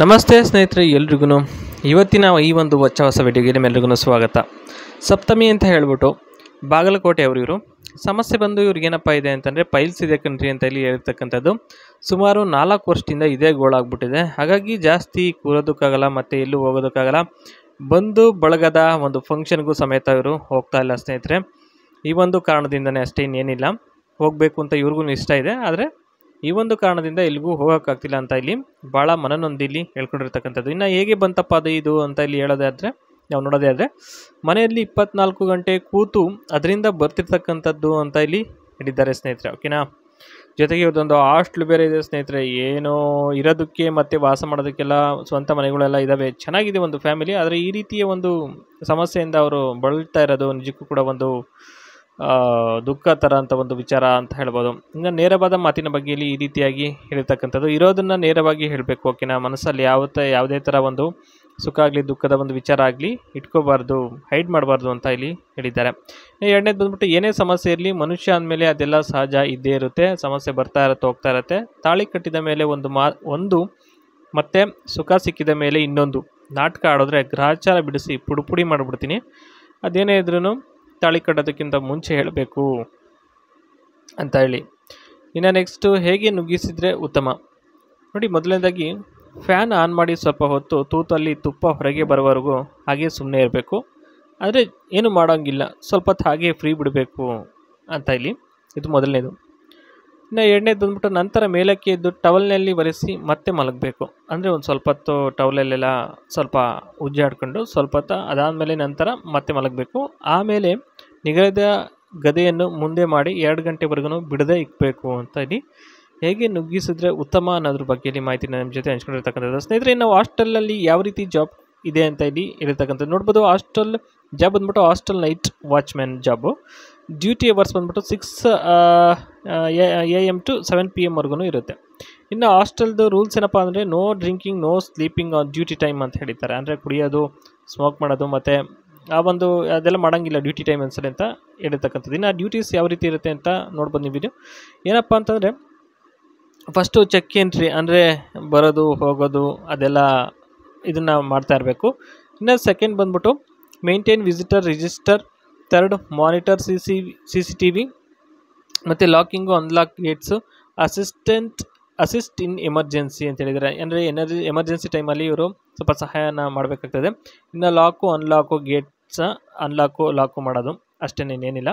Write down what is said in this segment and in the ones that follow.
ನಮಸ್ತೆ ಸ್ನೇಹಿತರೆ, ಎಲ್ರಿಗೂ ಇವತ್ತಿನ ಈ ಒಂದು ಹೊಸ ವಿಡಿಯೋಗೆ ನಿಮ್ಮೆಲ್ರಿಗೂ ಸ್ವಾಗತ. ಸಪ್ತಮಿ ಅಂತ ಹೇಳ್ಬಿಟ್ಟು ಬಾಗಲಕೋಟೆ ಇವರು ಸಮಸ್ಯೆ ಬಂದು ಇವ್ರಿಗೇನಪ್ಪ ಇದೆ ಅಂತಂದರೆ ಪೈಲ್ಸ್ ಇದೆ ಕಣ್ರಿ ಅಂತ ಇಲ್ಲಿ ಹೇಳ್ತಕ್ಕಂಥದ್ದು. ಸುಮಾರು 4 ವರ್ಷದಿಂದ ಇದೇ ಗೋಳಾಗ್ಬಿಟ್ಟಿದೆ. ಹಾಗಾಗಿ ಜಾಸ್ತಿ ಕೂರೋದಕ್ಕಾಗಲ್ಲ ಮತ್ತು ಎಲ್ಲೂ ಹೋಗೋದಕ್ಕಾಗಲ್ಲ. ಬಂದು ಬಳಗದ ಒಂದು ಫಂಕ್ಷನ್ಗೂ ಸಮೇತ ಇವರು ಹೋಗ್ತಾ ಇಲ್ಲ ಸ್ನೇಹಿತರೆ. ಈ ಒಂದು ಕಾರಣದಿಂದನೇ ಅಷ್ಟೇ, ಇನ್ನೇನಿಲ್ಲ. ಹೋಗಬೇಕು ಅಂತ ಇವ್ರಿಗೂ ಇಷ್ಟ ಇದೆ, ಆದರೆ ಈ ಒಂದು ಕಾರಣದಿಂದ ಎಲ್ಲಿಗೂ ಹೋಗೋಕ್ಕಾಗ್ತಿಲ್ಲ ಅಂತ ಇಲ್ಲಿ ಭಾಳ ಮನನೊಂದಿಲ್ಲಿ ಹೇಳ್ಕೊಂಡಿರ್ತಕ್ಕಂಥದ್ದು. ಇನ್ನು ಹೇಗೆ ಬಂತಪ್ಪ ಅದು ಇದು ಅಂತ ಇಲ್ಲಿ ಹೇಳೋದಾದರೆ, ನಾವು ನೋಡೋದೇ ಆದರೆ ಮನೆಯಲ್ಲಿ 24 ಗಂಟೆ ಕೂತು ಅದರಿಂದ ಬರ್ತಿರ್ತಕ್ಕಂಥದ್ದು ಅಂತ ಇಲ್ಲಿ ಹೇಳಿದ್ದಾರೆ ಸ್ನೇಹಿತರೆ. ಓಕೆನಾ. ಜೊತೆಗೆ ಇವತ್ತೊಂದು ಹಾಸ್ಟ್ಲ್ ಬೇರೆ ಇದೆ ಸ್ನೇಹಿತರೆ. ಏನೋ ಇರೋದಕ್ಕೆ ಮತ್ತು ವಾಸ ಮಾಡೋದಕ್ಕೆಲ್ಲ ಸ್ವಂತ ಮನೆಗಳೆಲ್ಲ ಇದ್ದಾವೆ, ಚೆನ್ನಾಗಿದೆ ಒಂದು ಫ್ಯಾಮಿಲಿ. ಆದರೆ ಈ ರೀತಿಯ ಒಂದು ಸಮಸ್ಯೆಯಿಂದ ಅವರು ಬಳಲ್ತಾ ಇರೋದು ನಿಜಕ್ಕೂ ಕೂಡ ಒಂದು ದುಃಖ ಥರ ಅಂತ ಒಂದು ವಿಚಾರ ಅಂತ ಹೇಳ್ಬೋದು. ಇನ್ನು ನೇರವಾದ ಮಾತಿನ ಬಗ್ಗೆ ಇಲ್ಲಿ ಈ ರೀತಿಯಾಗಿ ಹೇಳಿರ್ತಕ್ಕಂಥದ್ದು, ಇರೋದನ್ನು ನೇರವಾಗಿ ಹೇಳಬೇಕು. ಓಕೆನಾ. ಮನಸ್ಸಲ್ಲಿ ಯಾವುದೇ ಥರ ಒಂದು ಸುಖ ಆಗಲಿ ದುಃಖದ ಒಂದು ವಿಚಾರ ಆಗಲಿ ಇಟ್ಕೋಬಾರ್ದು, ಹೈಡ್ ಮಾಡಬಾರ್ದು ಅಂತ ಇಲ್ಲಿ ಹೇಳಿದ್ದಾರೆ. ಎರಡನೇದು ಬಂದ್ಬಿಟ್ಟು, ಏನೇ ಸಮಸ್ಯೆ ಇರಲಿ ಮನುಷ್ಯ ಅಂದಮೇಲೆ ಅದೆಲ್ಲ ಸಹಜ ಇದ್ದೇ ಇರುತ್ತೆ. ಸಮಸ್ಯೆ ಬರ್ತಾ ಇರುತ್ತೆ, ಹೋಗ್ತಾ ಇರುತ್ತೆ. ತಾಳಿ ಕಟ್ಟಿದ ಮೇಲೆ ಒಂದು ಮತ್ತು ಸುಖ ಸಿಕ್ಕಿದ ಮೇಲೆ ಇನ್ನೊಂದು ನಾಟಕ ಆಡಿದ್ರೆ ಗ್ರಹಚಾರ ಬಿಡಿಸಿ ಪುಡಿ ಮಾಡಿಬಿಡ್ತೀನಿ. ಅದೇನೇ ಇದ್ರೂ ತಾಳಿ ಕಟ್ಟೋದಕ್ಕಿಂತ ಮುಂಚೆ ಹೇಳಬೇಕು ಅಂತ ಹೇಳಿ. ಇನ್ನು ನೆಕ್ಸ್ಟು, ಹೇಗೆ ನುಗ್ಗಿಸಿದರೆ ಉತ್ತಮ ನೋಡಿ. ಮೊದಲನೇದಾಗಿ ಫ್ಯಾನ್ ಆನ್ ಮಾಡಿ ಸ್ವಲ್ಪ ಹೊತ್ತು ತೂತಲ್ಲಿ ತುಪ್ಪ ಹೊರಗೆ ಬರೋವರೆಗೂ ಹಾಗೆ ಸುಮ್ಮನೆ ಇರಬೇಕು. ಆದರೆ ಏನು ಮಾಡೋಂಗಿಲ್ಲ, ಸ್ವಲ್ಪ ಹೊತ್ತು ಹಾಗೆ ಫ್ರೀ ಬಿಡಬೇಕು ಅಂತ ಇಲ್ಲಿ. ಇದು ಮೊದಲನೇದು. ಇನ್ನು ಎರಡನೇದು ಬಂದ್ಬಿಟ್ಟು, ನಂತರ ಮೇಲಕ್ಕೆ ಎದ್ದು ಟವಲ್ನಲ್ಲಿ ಒರೆಸಿ ಮತ್ತೆ ಮಲಗಬೇಕು. ಅಂದರೆ ಒಂದು ಸ್ವಲ್ಪ ಹೊತ್ತು ಟವಲಲ್ಲೆಲ್ಲ ಸ್ವಲ್ಪ ಉಜ್ಜಾಡ್ಕೊಂಡು ಸ್ವಲ್ಪ ಹೊತ್ತು ಅದಾದಮೇಲೆ ನಂತರ ಮತ್ತೆ ಮಲಗಬೇಕು. ಆಮೇಲೆ ನಿಗದಿತ ಗದೆಯನ್ನು ಮುಂದೆ ಮಾಡಿ 2 ಗಂಟೆವರೆಗೂ ಬಿಡದೇ ಇಕ್ಕಬೇಕು ಅಂತ ಇಲ್ಲಿ. ಹೇಗೆ ನುಗ್ಗಿಸಿದ್ರೆ ಉತ್ತಮ ಅನ್ನೋದ್ರ ಬಗ್ಗೆ ಇಲ್ಲಿ ಮಾಹಿತಿನ ನಮ್ಮ ಜೊತೆ ಹಂಚ್ಕೊಂಡಿರ್ತಕ್ಕಂಥದ್ದು. ಸ್ನೇಹಿತರೆ, ನಾವು ಹಾಸ್ಟೆಲಲ್ಲಿ ಯಾವ ರೀತಿ ಜಾಬ್ ಇದೆ ಅಂತ ಇಲ್ಲಿ ಇರತಕ್ಕಂಥದ್ದು ನೋಡ್ಬೋದು. ಹಾಸ್ಟೆಲ್ ಜಾಬ್ ಬಂದ್ಬಿಟ್ಟು hostel night watchman job. Duty hours ಬಂದ್ಬಿಟ್ಟು 6 AM to 7 PM ಇರುತ್ತೆ. ಇನ್ನು ಹಾಸ್ಟೆಲ್ದು ರೂಲ್ಸ್ ಏನಪ್ಪ ಅಂದರೆ, no drinking, no sleeping on duty time ಅಂತ ಹೇಳಿದ್ದಾರೆ. ಅಂದರೆ ಕುಡಿಯೋದು, ಸ್ಮೋಕ್ ಮಾಡೋದು ಮತ್ತು ಆ ಒಂದು ಅದೆಲ್ಲ ಮಾಡೋಂಗಿಲ್ಲ ಡ್ಯೂಟಿ ಟೈಮ್ ಅನ್ಸಲಿ ಅಂತ ಹೇಳಿರ್ತಕ್ಕಂಥದ್ದು. ಇನ್ನು ಡ್ಯೂಟೀಸ್ ಯಾವ ರೀತಿ ಇರುತ್ತೆ ಅಂತ ನೋಡ್ಬೋದು ನೀವು. ಏನಪ್ಪ ಅಂತಂದರೆ, ಫಸ್ಟು ಚೆಕ್ ಎಂಟ್ರಿ ಅಂದರೆ ಬರೋದು ಹೋಗೋದು ಅದೆಲ್ಲ ಇದನ್ನು ಮಾಡ್ತಾ ಇರಬೇಕು. ಇನ್ನು ಸೆಕೆಂಡ್ ಬಂದ್ಬಿಟ್ಟು maintain visitor register. Third, monitor CCTV ಮತ್ತು locking, unlock Gates. Assist in emergency ಅಂತ ಹೇಳಿದರೆ, ಅಂದರೆ ಎಮರ್ಜೆನ್ಸಿ ಟೈಮಲ್ಲಿ ಇವರು ಸ್ವಲ್ಪ ಸಹಾಯನ ಮಾಡಬೇಕಾಗ್ತದೆ. ಇನ್ನು ಅನ್ಲಾಕು ಗೇಟ್ಸ ಲಾಕು ಮಾಡೋದು ಅಷ್ಟೇ, ಇನ್ನೇನಿಲ್ಲ.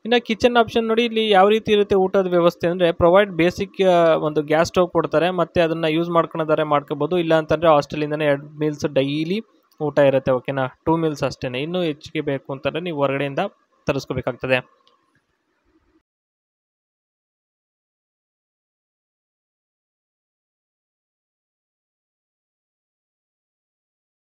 ಇನ್ನು ಕಿಚನ್ ಆಪ್ಷನ್ ನೋಡಿ, ಇಲ್ಲಿ ಯಾವ ರೀತಿ ಇರುತ್ತೆ ಊಟದ ವ್ಯವಸ್ಥೆ ಅಂದರೆ, ಪ್ರೊವೈಡ್ ಬೇಸಿಕ್ ಒಂದು ಗ್ಯಾಸ್ ಸ್ಟವ್ ಕೊಡ್ತಾರೆ ಮತ್ತು ಅದನ್ನು ಯೂಸ್ ಮಾಡ್ಕೊಳೋದಾರೆ ಮಾಡ್ಕೋಬೋದು. ಇಲ್ಲ ಅಂತಂದರೆ ಹಾಸ್ಟೆಲಿಂದನೇ 2 ಮೀಲ್ಸ್ ಡೈಲಿ ಊಟ ಇರುತ್ತೆ. ಓಕೆನಾ. 2 ಮೀಲ್ಸ್ ಅಷ್ಟೇ. ಇನ್ನೂ ಹೆಚ್ಚಿಗೆ ಬೇಕು ಅಂತಂದರೆ ನೀವು ಹೊರಗಡೆಯಿಂದ ತರಿಸ್ಕೋಬೇಕಾಗ್ತದೆ.